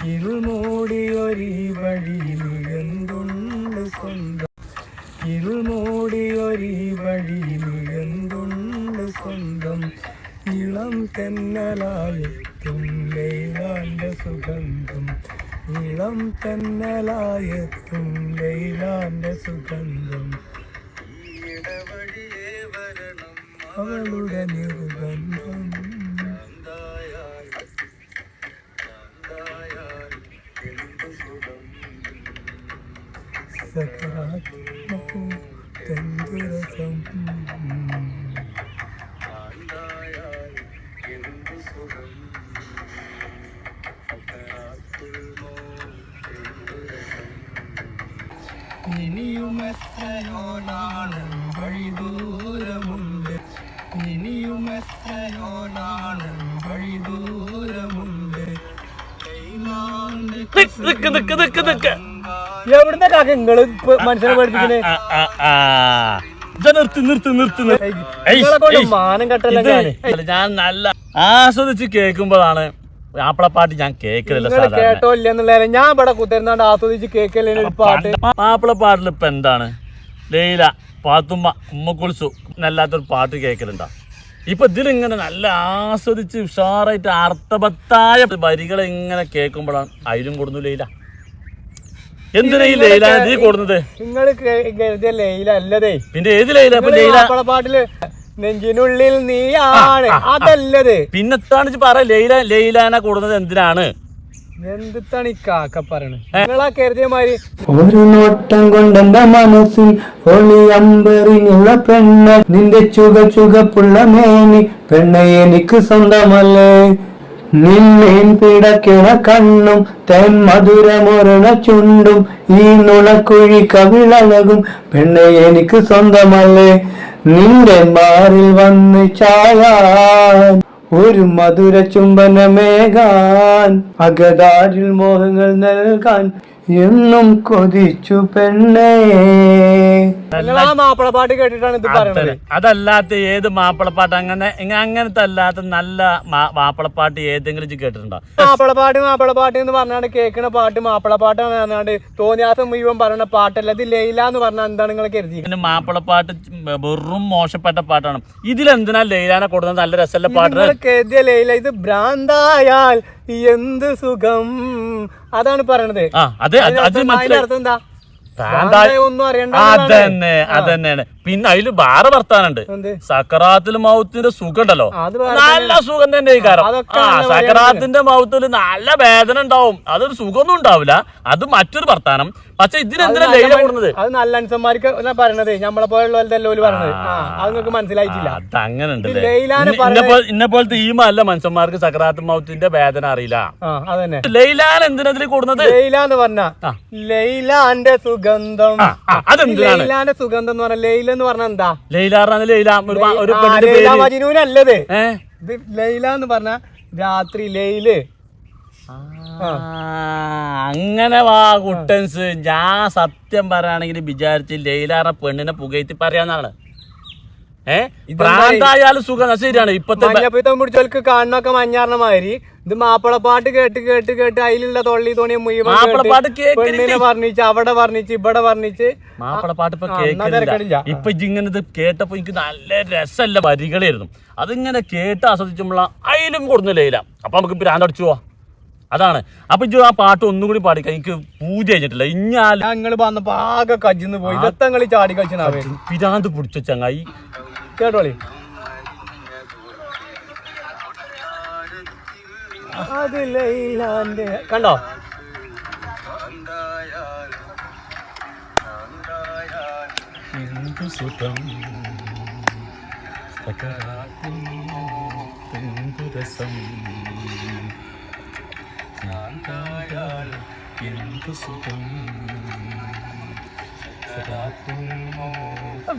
ഇരുൾമൂടിയൊരീ വഴിയിൽ എന്തുണ്ട് സ്വന്തം, ഇരുൾമൂടിയൊരീ വഴിയിൽ എന്തുണ്ട് സ്വന്തം, ഇളം തെന്നലായെത്തും ലൈലാന്റെ സുഗന്ധം, ഇളം തെന്നലായെത്തും ലൈലാന്റെ സുഗന്ധം, അവളുടെ നിർബന്ധം. സകരാത്മകരസം ഇനിയും എത്രയോ നാളും വഴി ദൂരമുണ്ട്, ഇനിയും എത്രയോ നാളും വഴി ദൂരമുണ്ട്. എവിടുന്ന കാക്ക നിങ്ങള് മനുഷ്യനെ പഠിപ്പിക്കണേ? മാനം കെട്ടല്ലേ. ഞാൻ നല്ല ആസ്വദിച്ച് കേൾക്കുമ്പോഴാണ് മാപ്പിളപ്പാട്ട് ഞാൻ കേൾക്കലില്ല. കേട്ടോ ഇല്ലെന്നുള്ള ഞാൻ ഇവിടെ കുത്തിരുന്നാണ്ട് ആസ്വദിച്ച് കേൾക്കല്ലേ പാട്ട്. മാപ്പിളപ്പാട്ടിൽ ഇപ്പൊ എന്താണ് ലൈല, പാത്തുമ്മ, ഉമ്മക്കുളിച്ചു എന്നല്ലാത്തൊരു പാട്ട് കേൾക്കലുണ്ടാ? ഇപ്പൊ ഇതിലിങ്ങനെ നല്ല ആസ്വദിച്ച് ഉഷാറായിട്ട് അർത്ഥവത്തായ വരികൾ ഇങ്ങനെ കേൾക്കുമ്പോഴാണ് അതിലും കൊടുന്നു ലൈല. എന്തിനാ ഈ ലൈല നീ കൊടുന്നത്? നിങ്ങള് കരുതിയ ലൈല അല്ലതേ. പിന്നെ ഏത് ലൈല? പാട്ടില് നെഞ്ചിനുള്ളിൽ നീയാണ് അതല്ലത്. പിന്നെത്താണ് പറ ലൈല ലൈലാനെ കൊടുന്നത് എന്തിനാണ്? എന്താണ് ഈ കാക്ക പറയണത്? നിങ്ങളാ കരുതിയ മാതിരി ഒരു നോട്ടം കൊണ്ടെന്റെ മനസ്സിൽ ഒളി അമ്പറിഞ്ഞുള്ള പെണ്ണ്, നിന്റെ ചുകപ്പുള്ള മേനി പെണ്ണെ എനിക്ക് സ്വന്തമല്ലേ, നിന്നേൻ പിടക്കിണ കണ്ണും തേൻ മധുരമൊരണ ചുണ്ടും ഈ നുണക്കുഴി കവിളഴകും പെണ്ണെ എനിക്ക് സ്വന്തമല്ലേ, നിന്റെ മാറിൽ വന്ന് ചായാൻ ഒരു മധുര ചുംബനമേകാൻ അകതാരിൽ മോഹങ്ങൾ നൽകാൻ എന്നും കൊതിച്ചു പെണ്ണേ. മാപ്പിളപ്പാട്ട് കേട്ടിട്ടാണ് ഇത് പറയുന്നത്. അതല്ലാത്ത ഏത് മാപ്പിളപ്പാട്ട് അങ്ങനത്തെ അല്ലാത്ത നല്ല മാപ്പിളപ്പാട്ട് ഏതെങ്കിലും കേട്ടിട്ടുണ്ടോ? മാപ്പിളപ്പാട്ട് എന്ന് പറഞ്ഞാണ്ട് കേൾക്കണ പാട്ട് മാപ്പിളപ്പാട്ടാണ് പറഞ്ഞാണ്ട് തോന്നിയാസം മുഴുവൻ പറയുന്ന പാട്ടല്ല. ഇത് ലൈല എന്ന് പറഞ്ഞാൽ എന്താണ് നിങ്ങൾ കരുതി? മാപ്പിളപ്പാട്ട് വെറും മോശപ്പെട്ട പാട്ടാണ്. ഇതിലെന്തിനാ ലൈലാനെ കൊടുക്കുന്നത്? നല്ല രസമല്ല പാട്ട് കരുതിയ ലൈല. ഇത് ഭ്രാന്തായാൽ എന്ത് സുഖം അതാണ് പറയണത്. അർത്ഥം എന്താ? അതന്നെയാണ്. പിന്നെ അതില് വേറെ വർത്താനുണ്ട്. സക്കറാത്തിൽ മൗത്തിന്റെ സുഖം ഉണ്ടല്ലോ, നല്ല സുഖം തന്നെ. സക്കറാത്തിന്റെ മൗത്തിൽ നല്ല വേദന ഉണ്ടാവും, അതൊരു സുഖമൊന്നും ഉണ്ടാവില്ല. അത് മറ്റൊരു വർത്താനം. പക്ഷെ ഇതിനെന്തിനാ ലൈല കൂടുന്നത്? അത് നല്ല അനുസന്മാർക്ക് പറയണത്, നമ്മളെ പോലുള്ളതല്ലോ പറഞ്ഞത്. അത് നിങ്ങൾക്ക് മനസ്സിലായിട്ടില്ല. അതങ്ങനെ ഉണ്ടല്ലേ. ഇന്നെ പോലത്തെ ഈ നല്ല മനുഷ്യന്മാർക്ക് സക്കറാത്തുൽ മൗത്തിന്റെ വേദന അറിയില്ല. ലൈലാൻ എന്തിനതിൽ കൂടുന്നത്? ലൈല എന്ന് പറഞ്ഞ ലൈലാന്റെ സുഗന്ധം. ലൈലാന്റെ സുഗന്ധം എന്ന് പറഞ്ഞ ലൈല എന്ന് പറഞ്ഞ എന്താ? ലൈല മജ്നൂനല്ലത്. ഇത് ലൈല എന്ന് പറഞ്ഞ രാത്രി ലൈല്. അങ്ങനെ വാ കുട്ടൻസ്. ഞാൻ സത്യം പറയുകയാണെങ്കിൽ വിചാരിച്ച് ലൈലാറിനെ പെണ്ണിനെ പുകയത്തി പറയാന്നാണ്. ഭ്രാന്തായാലും സുഖം ശരിയാണ്. ഇപ്പത്തെ പിടിച്ചോൽക്ക് കാണുന്നൊക്കെ മഞ്ഞാറിന മാതിരി ഇത് മാപ്പിളപ്പാട്ട് കേട്ട് കേട്ട് കേട്ട് അതിലുള്ള തൊള്ളി തോണിയ മുഴുവൻ പെണ്ണിനെ വർണ്ണിച്ച് അവിടെ വർണ്ണിച്ച് ഇവിടെ വർണ്ണിച്ച് മാപ്പിളപ്പാട്ട് ഇപ്പൊ കേൾക്കില്ല. ഇപ്പൊ ഇങ്ങനെ കേട്ടപ്പോ എനിക്ക് നല്ല രസമല്ല വരികളായിരുന്നു. അതിങ്ങനെ കേട്ട് ആസ്വദിച്ചുള്ള അതിലും കൊടുന്നു ലൈല. അപ്പൊ നമുക്ക് ഭ്രാന്തടിച്ചു പോവാ. അതാണ്. അപ്പൊ ഇജ്ജ് ആ പാട്ട് ഒന്നുകൂടി പാടിക്കാം. എനിക്ക് പൂജ കഴിഞ്ഞിട്ടില്ല. ഞങ്ങള് വന്നപ്പോ ആകെ കജിന്ന് പോയി. ഇതങ്ങളി ചാടി കളിച്ചാ പിരാന്ത് പിടിച്ച ചങ്ങായി. കേട്ടോളി. അത് ലൈലാന്റെ കണ്ടോ?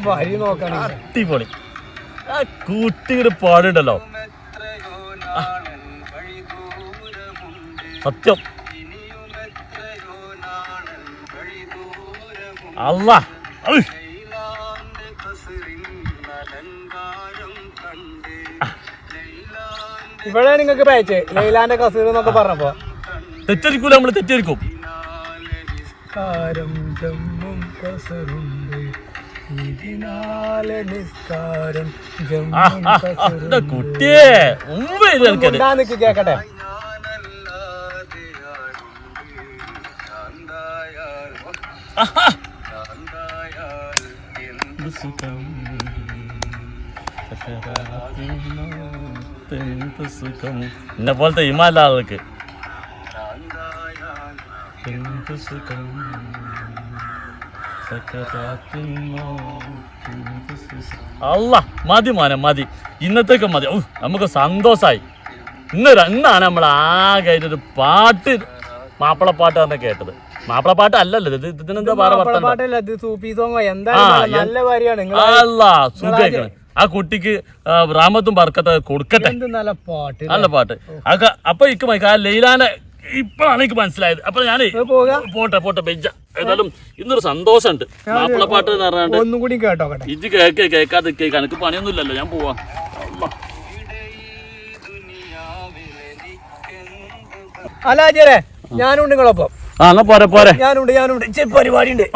വരി നോക്കണം. അടിപൊളി. ആ കൂട്ടിയൊരു പാടുണ്ടല്ലോ, സത്യം. അല്ലാ ഇവിടെ നിങ്ങൾക്ക് പേച്ച് ലൈലാന്റെ കസീർ എന്നൊക്കെ പറഞ്ഞപ്പോ തെറ്റരിക്കൂല, നമ്മള് തെറ്റരിക്കും. നിസ്കാരം ജമ്മും കസറുണ്ട്, ഇതിനാലെ നിസ്കാരം ജമ്മും കസറുണ്ട്. കുട്ടിയെ മുമ്പ് നിക്ക് കേക്കട്ടെ. എന്നെ പോലത്തെ ഹിമാല ആൾക്ക് അല്ല മതി മോനെ മതി, ഇന്നത്തേക്ക് മതി. നമുക്ക് സന്തോഷായി. ഇന്നാണ് നമ്മൾ ആകെ ഒരു പാട്ട്, മാപ്പിളപ്പാട്ട് തന്നെ കേട്ടത്. മാപ്പിളപ്പാട്ട് അല്ലല്ലോ ഇത്, ഇതിനെന്താ സുഖം. ആ കുട്ടിക്ക് റാമത്തും ബർക്കത്ത് കൊടുക്കട്ടെ, നല്ല പാട്ട്. അപ്പൊ ഇക്ക് ആ ലൈലാനെ ഇപ്പഴാണ് എനിക്ക് മനസ്സിലായത്. അപ്പൊ ഞാനേ പോട്ടെ ബെജ്ജ. ഏതായാലും ഇന്നൊരു സന്തോഷമുണ്ട്. മാപ്പിളപ്പാട്ട് എന്ന് പറഞ്ഞാണ്ട് ഒന്നും കൂടി കേട്ടോ. ഇത് കേൾക്കാതെ എനിക്ക് പണിയൊന്നും ഇല്ലല്ലോ, ഞാൻ പോവാ. അല്ല ചേരെ, ഞാനുണ്ട് നിങ്ങളൊപ്പം. ആ എന്നാ പോരെ ഞാനുണ്ട് പരിപാടി ഉണ്ട്.